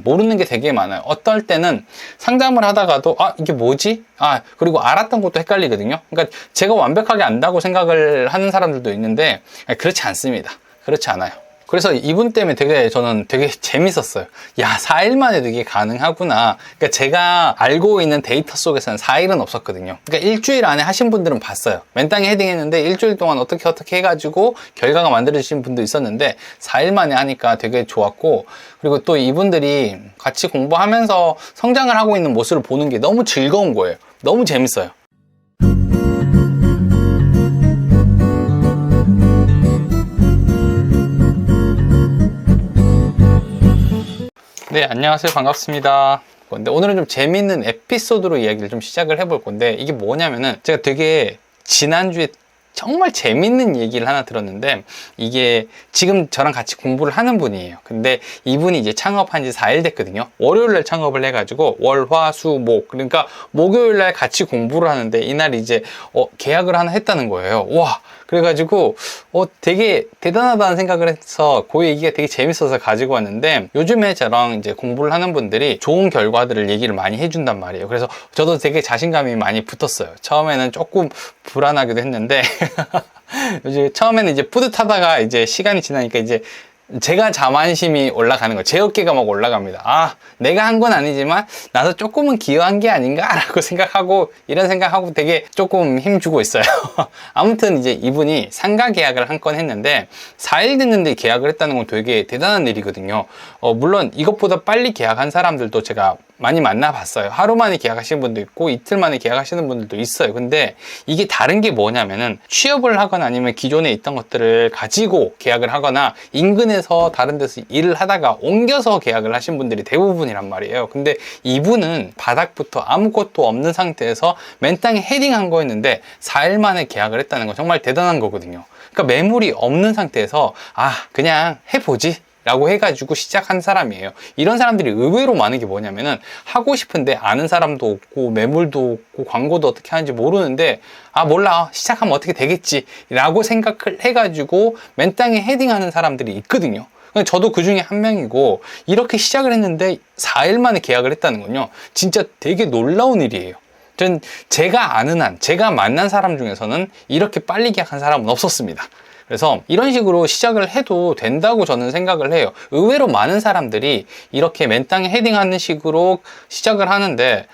모르는 게 되게 많아요. 어떨 때는 상담을 하다가도 이게 뭐지? 그리고 알았던 것도 헷갈리거든요. 그러니까 제가 완벽하게 안다고 생각을 하는 사람들도 있는데 그렇지 않습니다. 그렇지 않아요. 그래서 이분 때문에 저는 되게 재밌었어요. 4일 만에 되게 가능하구나. 그러니까 제가 알고 있는 데이터 속에서는 4일은 없었거든요. 그러니까 일주일 안에 하신 분들은 봤어요. 맨땅에 헤딩했는데 일주일 동안 어떻게 해가지고 결과가 만들어지신 분도 있었는데 4일 만에 하니까 되게 좋았고, 그리고 또 이분들이 같이 공부하면서 성장을 하고 있는 모습을 보는 게 너무 즐거운 거예요. 너무 재밌어요. 네, 안녕하세요. 반갑습니다. 근데 오늘은 좀 재밌는 에피소드로 이야기를 좀 시작을 해볼 건데, 이게 뭐냐면은 제가 되게 지난주에 정말 재밌는 얘기를 하나 들었는데, 이게 지금 저랑 같이 공부를 하는 분이에요. 근데 이분이 이제 창업한 지 4일 됐거든요. 월요일날 창업을 해가지고 월, 화, 수, 목, 그러니까 목요일날 같이 공부를 하는데 이날 이제 계약을 하나 했다는 거예요. 와, 그래가지고 되게 대단하다는 생각을 해서 그 얘기가 되게 재밌어서 가지고 왔는데, 요즘에 저랑 이제 공부를 하는 분들이 좋은 결과들을 얘기를 많이 해준단 말이에요. 그래서 저도 되게 자신감이 많이 붙었어요. 처음에는 조금 불안하기도 했는데 요즘 처음에는 이제 뿌듯하다가 이제 시간이 지나니까 이제 제가 자만심이 올라가는 거예요. 제 어깨가 막 올라갑니다. 내가 한 건 아니지만 나도 조금은 기여한 게 아닌가 라고 생각하고, 이런 생각하고 되게 조금 힘주고 있어요. 아무튼 이제 이분이 상가 계약을 한 건 했는데 4일 됐는데 계약을 했다는 건 되게 대단한 일이거든요. 물론 이것보다 빨리 계약한 사람들도 제가 많이 만나봤어요. 하루 만에 계약하시는 분도 있고 이틀 만에 계약하시는 분들도 있어요. 근데 이게 다른 게 뭐냐면은 취업을 하거나 아니면 기존에 있던 것들을 가지고 계약을 하거나 인근에서 다른 데서 일을 하다가 옮겨서 계약을 하신 분들이 대부분이란 말이에요. 근데 이분은 바닥부터 아무것도 없는 상태에서 맨땅에 헤딩한 거였는데 4일 만에 계약을 했다는 건 정말 대단한 거거든요. 그러니까 매물이 없는 상태에서 그냥 해보지 라고 해가지고 시작한 사람이에요. 이런 사람들이 의외로 많은 게 뭐냐면은 하고 싶은데 아는 사람도 없고 매물도 없고 광고도 어떻게 하는지 모르는데 몰라, 시작하면 어떻게 되겠지 라고 생각을 해가지고 맨땅에 헤딩하는 사람들이 있거든요. 저도 그 중에 한 명이고, 이렇게 시작을 했는데 4일 만에 계약을 했다는 건요, 진짜 되게 놀라운 일이에요. 전 제가 아는 한, 제가 만난 사람 중에서는 이렇게 빨리 계약한 사람은 없었습니다. 그래서 이런 식으로 시작을 해도 된다고 저는 생각을 해요. 의외로 많은 사람들이 이렇게 맨땅에 헤딩하는 식으로 시작을 하는데,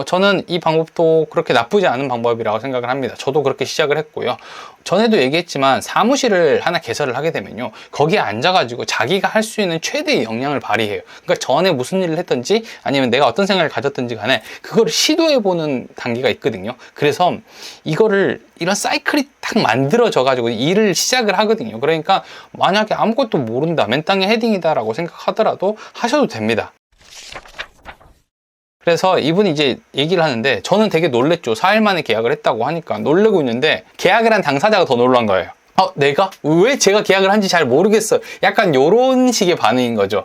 저는 이 방법도 그렇게 나쁘지 않은 방법이라고 생각을 합니다. 저도 그렇게 시작을 했고요. 전에도 얘기했지만 사무실을 하나 개설을 하게 되면요, 거기에 앉아가지고 자기가 할 수 있는 최대의 역량을 발휘해요. 그러니까 전에 무슨 일을 했든지 아니면 내가 어떤 생각을 가졌든지 간에 그거를 시도해보는 단계가 있거든요. 그래서 이런 사이클이 딱 만들어져가지고 일을 시작을 하거든요. 그러니까 만약에 아무것도 모른다, 맨땅에 헤딩이다 라고 생각하더라도 하셔도 됩니다. 그래서 이분이 이제 얘기를 하는데 저는 되게 놀랬죠. 4일 만에 계약을 했다고 하니까 놀래고 있는데, 계약을 한 당사자가 더 놀란 거예요. 내가? 왜 제가 계약을 한지 잘 모르겠어요. 약간 요런 식의 반응인 거죠.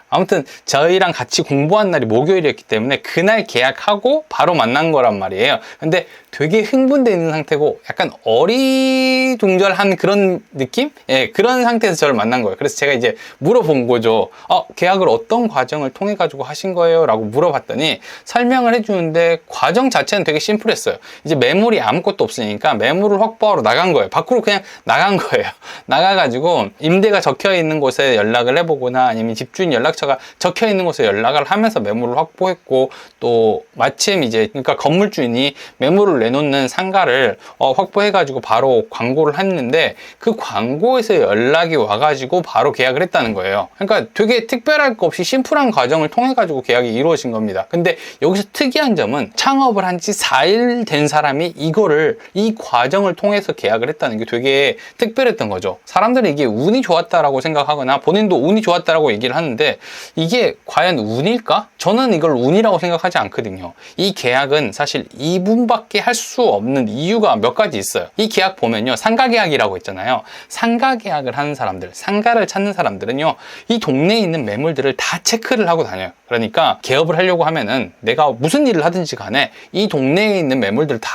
아무튼 저희랑 같이 공부한 날이 목요일이었기 때문에 그날 계약하고 바로 만난 거란 말이에요. 근데 되게 흥분되어 있는 상태고 약간 어리둥절한 그런 느낌? 그런 상태에서 저를 만난 거예요. 그래서 제가 이제 물어본 거죠. 계약을 어떤 과정을 통해 가지고 하신 거예요? 라고 물어봤더니 설명을 해주는데 과정 자체는 되게 심플했어요. 이제 매물이 아무것도 없으니까 매물을 확보하러 나간 거예요. 밖으로 그냥 나간 거예요. 나가가지고 임대가 적혀 있는 곳에 연락을 해보거나 아니면 집주인 연락처가 적혀 있는 곳에 연락을 하면서 매물을 확보했고, 또 마침 이제 그러니까 건물주인이 매물을 내놓는 상가를 확보해가지고 바로 광고를 했는데, 그 광고에서 연락이 와가지고 바로 계약을 했다는 거예요. 그러니까 되게 특별할 거 없이 심플한 과정을 통해 가지고 계약이 이루어진 겁니다. 근데 여기서 특이한 점은 창업을 한 지 4일 된 사람이 이 과정을 통해서 계약을 했다는 게 되게 특별했던 거죠. 사람들은 이게 운이 좋았다라고 생각하거나 본인도 운이 좋았다라고 얘기를 하는데, 이게 과연 운일까? 저는 이걸 운이라고 생각하지 않거든요. 이 계약은 사실 이분밖에 할 수 없는 이유가 몇 가지 있어요. 이 계약 보면요, 상가 계약이라고 있잖아요. 상가 계약을 하는 사람들, 상가를 찾는 사람들은요, 이 동네에 있는 매물들을 다 체크를 하고 다녀요. 그러니까 개업을 하려고 하면은 내가 무슨 일을 하든지 간에 이 동네에 있는 매물들을 다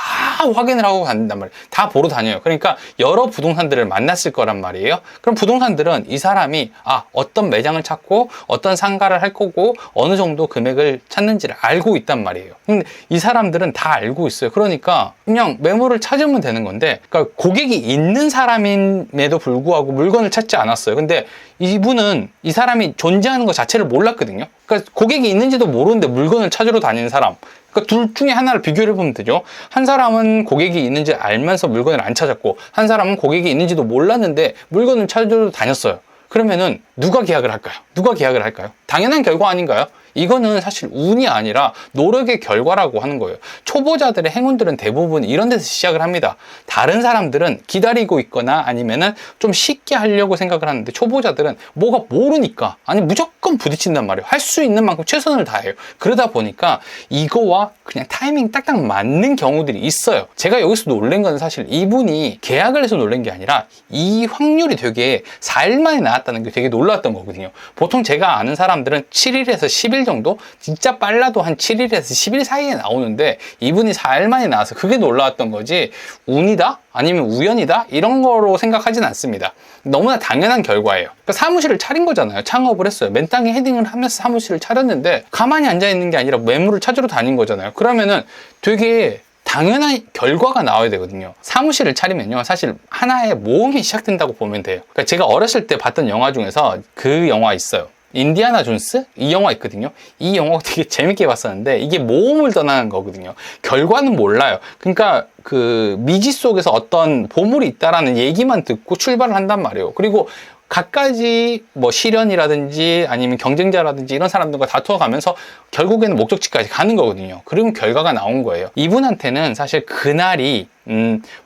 확인을 하고 다닌단 말이에요. 다 보러 다녀요. 그러니까 여러 부동산들을 만났을 거란 말이에요. 그럼 부동산들은 이 사람이 어떤 매장을 찾고 어떤 상가를 할 거고 어느 정도 금액을 찾는지를 알고 있단 말이에요. 근데 이 사람들은 다 알고 있어요. 그러니까 그냥 매물을 찾으면 되는 건데, 그러니까 고객이 있는 사람임에도 불구하고 물건을 찾지 않았어요. 근데 이분은 이 사람이 존재하는 것 자체를 몰랐거든요. 그러니까 고객이 있는지도 모르는데 물건을 찾으러 다니는 사람, 그러니까 둘 중에 하나를 비교를 해보면 되죠. 한 사람은 고객이 있는지 알면서 물건을 안 찾았고, 한 사람은 고객이 있는지도 몰랐는데 물건을 찾으러 다녔어요. 그러면은 누가 계약을 할까요? 누가 계약을 할까요? 당연한 결과 아닌가요? 이거는 사실 운이 아니라 노력의 결과라고 하는 거예요. 초보자들의 행운들은 대부분 이런 데서 시작을 합니다. 다른 사람들은 기다리고 있거나 아니면은 좀 쉽게 하려고 생각을 하는데, 초보자들은 뭐가 모르니까 무조건 부딪힌단 말이에요. 할 수 있는 만큼 최선을 다해요. 그러다 보니까 이거와 그냥 타이밍 딱딱 맞는 경우들이 있어요. 제가 여기서 놀란 건 사실 이분이 계약을 해서 놀란 게 아니라 이 확률이 되게 4일 만에 나왔다는 게 되게 놀랐던 거거든요. 보통 제가 아는 사람들은 7일에서 10일 정도? 진짜 빨라도 한 7일에서 10일 사이에 나오는데 이분이 4일 만에 나와서 그게 놀라웠던 거지, 운이다? 아니면 우연이다? 이런 거로 생각하진 않습니다. 너무나 당연한 결과예요. 그러니까 사무실을 차린 거잖아요. 창업을 했어요. 맨땅에 헤딩을 하면서 사무실을 차렸는데 가만히 앉아있는 게 아니라 매물을 찾으러 다닌 거잖아요. 그러면은 되게 당연한 결과가 나와야 되거든요. 사무실을 차리면요, 사실 하나의 모험이 시작된다고 보면 돼요. 그러니까 제가 어렸을 때 봤던 영화 중에서 그 영화 있어요. 인디아나 존스? 이 영화 있거든요. 이 영화 되게 재밌게 봤었는데 이게 모험을 떠나는 거거든요. 결과는 몰라요. 그러니까 그 미지 속에서 어떤 보물이 있다라는 얘기만 듣고 출발을 한단 말이에요. 그리고 갖가지 시련이라든지 아니면 경쟁자라든지 이런 사람들과 다투어가면서 결국에는 목적지까지 가는 거거든요. 그러면 결과가 나온 거예요. 이분한테는 사실 그날이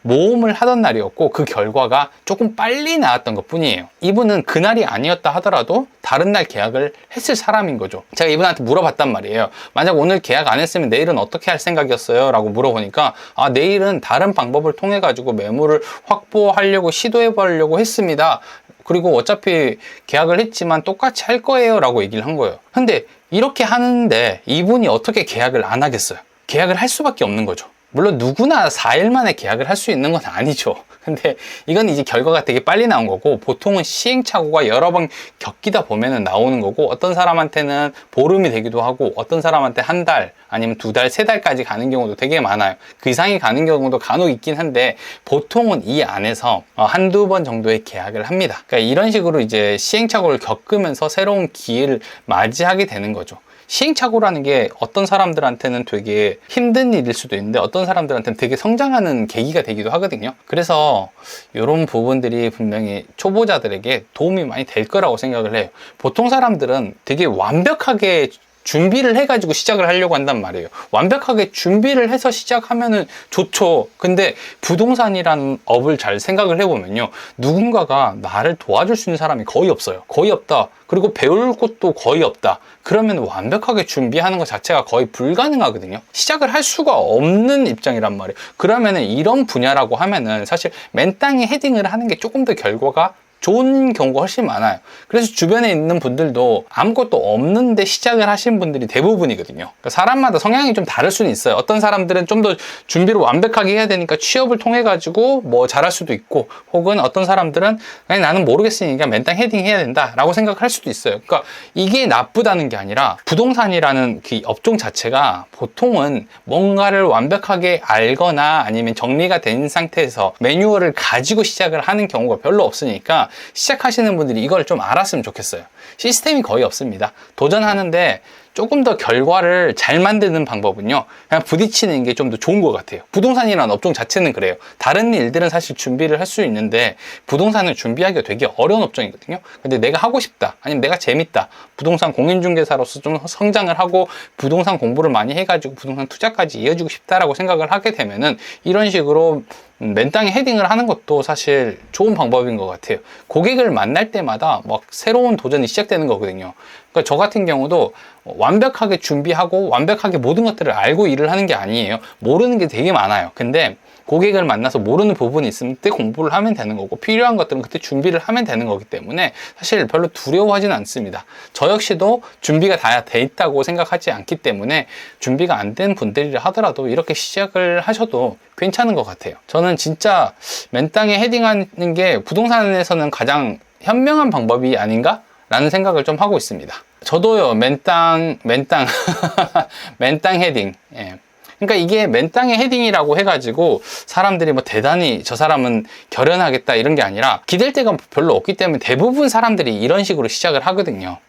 모험을 하던 날이었고 그 결과가 조금 빨리 나왔던 것 뿐이에요. 이분은 그날이 아니었다 하더라도 다른 날 계약을 했을 사람인 거죠. 제가 이분한테 물어봤단 말이에요. 만약 오늘 계약 안 했으면 내일은 어떻게 할 생각이었어요? 라고 물어보니까 내일은 다른 방법을 통해 가지고 매물을 확보하려고 시도해 보려고 했습니다. 그리고 어차피 계약을 했지만 똑같이 할 거예요 라고 얘기를 한 거예요. 근데 이렇게 하는데 이분이 어떻게 계약을 안 하겠어요? 계약을 할 수밖에 없는 거죠. 물론 누구나 4일 만에 계약을 할 수 있는 건 아니죠. 근데 이건 이제 결과가 되게 빨리 나온 거고, 보통은 시행착오가 여러 번 겪이다 보면은 나오는 거고, 어떤 사람한테는 보름이 되기도 하고, 어떤 사람한테 한 달, 아니면 2달, 3달까지 가는 경우도 되게 많아요. 그 이상이 가는 경우도 간혹 있긴 한데, 보통은 이 안에서 한두 번 정도의 계약을 합니다. 그러니까 이런 식으로 이제 시행착오를 겪으면서 새로운 기회를 맞이하게 되는 거죠. 시행착오라는 게 어떤 사람들한테는 되게 힘든 일일 수도 있는데 어떤 사람들한테는 되게 성장하는 계기가 되기도 하거든요. 그래서 이런 부분들이 분명히 초보자들에게 도움이 많이 될 거라고 생각을 해요. 보통 사람들은 되게 완벽하게 준비를 해가지고 시작을 하려고 한단 말이에요. 완벽하게 준비를 해서 시작하면은 좋죠. 근데 부동산이라는 업을 잘 생각을 해보면요, 누군가가 나를 도와줄 수 있는 사람이 거의 없어요. 거의 없다. 그리고 배울 곳도 거의 없다. 그러면 완벽하게 준비하는 것 자체가 거의 불가능하거든요. 시작을 할 수가 없는 입장이란 말이에요. 그러면은 이런 분야라고 하면은 사실 맨땅에 헤딩을 하는 게 조금 더 결과가 좋은 경우가 훨씬 많아요. 그래서 주변에 있는 분들도 아무것도 없는데 시작을 하신 분들이 대부분이거든요. 그러니까 사람마다 성향이 좀 다를 수는 있어요. 어떤 사람들은 좀 더 준비를 완벽하게 해야 되니까 취업을 통해 가지고 잘할 수도 있고, 혹은 어떤 사람들은 아니 나는 모르겠으니까 맨땅 헤딩 해야 된다라고 생각할 수도 있어요. 그러니까 이게 나쁘다는 게 아니라 부동산이라는 그 업종 자체가 보통은 뭔가를 완벽하게 알거나 아니면 정리가 된 상태에서 매뉴얼을 가지고 시작을 하는 경우가 별로 없으니까 시작하시는 분들이 이걸 좀 알았으면 좋겠어요. 시스템이 거의 없습니다. 도전하는데 조금 더 결과를 잘 만드는 방법은요, 그냥 부딪히는 게 좀 더 좋은 것 같아요. 부동산이라는 업종 자체는 그래요. 다른 일들은 사실 준비를 할 수 있는데 부동산을 준비하기가 되게 어려운 업종이거든요. 근데 내가 하고 싶다, 아니면 내가 재밌다, 부동산 공인중개사로서 좀 성장을 하고 부동산 공부를 많이 해가지고 부동산 투자까지 이어주고 싶다라고 생각을 하게 되면은 이런 식으로 맨땅에 헤딩을 하는 것도 사실 좋은 방법인 것 같아요. 고객을 만날 때마다 막 새로운 도전이 시작되는 거거든요. 그러니까 저 같은 경우도 완벽하게 준비하고 완벽하게 모든 것들을 알고 일을 하는 게 아니에요. 모르는 게 되게 많아요. 근데 고객을 만나서 모르는 부분이 있으면 그때 공부를 하면 되는 거고, 필요한 것들은 그때 준비를 하면 되는 거기 때문에 사실 별로 두려워하지는 않습니다. 저 역시도 준비가 다 돼 있다고 생각하지 않기 때문에 준비가 안 된 분들이라 하더라도 이렇게 시작을 하셔도 괜찮은 것 같아요. 저는 진짜 맨땅에 헤딩하는 게 부동산에서는 가장 현명한 방법이 아닌가? 라는 생각을 좀 하고 있습니다. 저도요, 맨땅 헤딩. 예. 그러니까 이게 맨땅에 헤딩이라고 해가지고 사람들이 뭐 대단히 저 사람은 결연하겠다 이런 게 아니라, 기댈 데가 별로 없기 때문에 대부분 사람들이 이런 식으로 시작을 하거든요.